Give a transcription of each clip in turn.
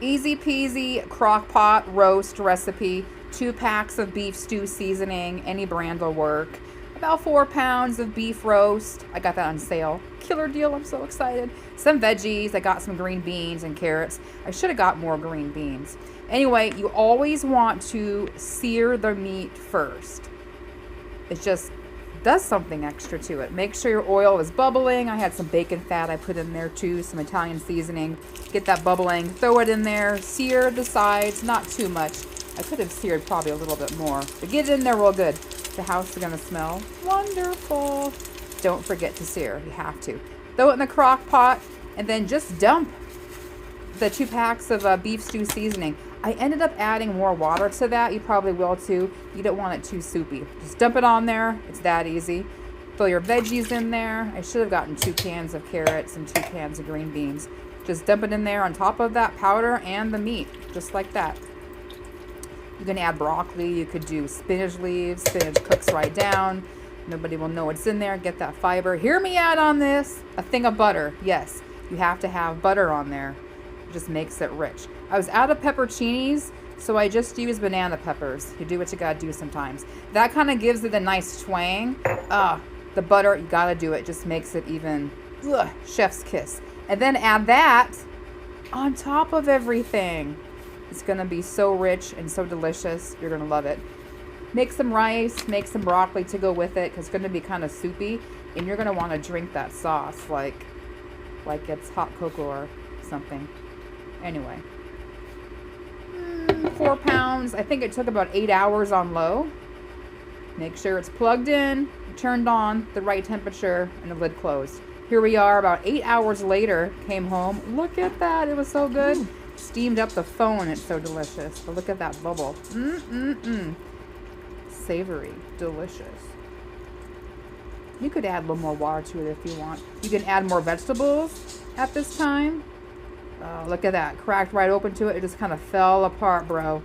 Easy peasy crock pot roast recipe. 2 packs of beef stew seasoning. Any brand will work. About 4 pounds of beef roast. I got that on sale. Killer deal. I'm so excited. Some veggies. I got some green beans and carrots. I should have got more green beans. Anyway, you always want to sear the meat first. It just does something extra to it. Make sure your oil is bubbling. I had some bacon fat I put in there too, some Italian seasoning. Get that bubbling, throw it in there, sear the sides, not too much. I could have seared probably a little bit more, but get it in there real good. The house is gonna smell wonderful. Don't forget to sear, you have to. Throw it in the crock pot and then just dump the 2 packs of beef stew seasoning. I ended up adding more water to that. You probably will too. You don't want it too soupy. Just dump it on there. It's that easy. Throw your veggies in there. I should have gotten 2 cans of carrots and 2 cans of green beans. Just dump it in there on top of that powder and the meat, just like that. You can add broccoli. You could do spinach leaves. Spinach cooks right down. Nobody will know what's in there. Get that fiber. Hear me out on this. A thing of butter. Yes, you have to have butter on there. It just makes it rich. I was out of pepperoncinis, so I just used banana peppers. You do what you gotta do sometimes. That kind of gives it a nice twang. The butter, you gotta do it. Just makes it even, chef's kiss. And then add that on top of everything. It's gonna be so rich and so delicious. You're gonna love it. Make some rice, make some broccoli to go with it, because it's gonna be kind of soupy, and you're gonna want to drink that sauce like it's hot cocoa or something. Anyway. 4 pounds. I think it took about 8 hours on low. Make sure it's plugged in, turned on, the right temperature, and the lid closed. Here we are about 8 hours later. Came home. Look at that. It was so good. Steamed up the phone. It's so delicious. But look at that bubble. Savory. Delicious. You could add a little more water to it if you want. You can add more vegetables at this time. Look at that. Cracked right open to it. It just kind of fell apart, bro.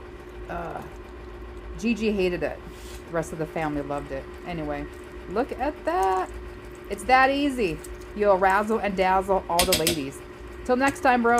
Gigi hated it. The rest of the family loved it. Anyway, look at that. It's that easy. You'll razzle and dazzle all the ladies. Till next time, bro.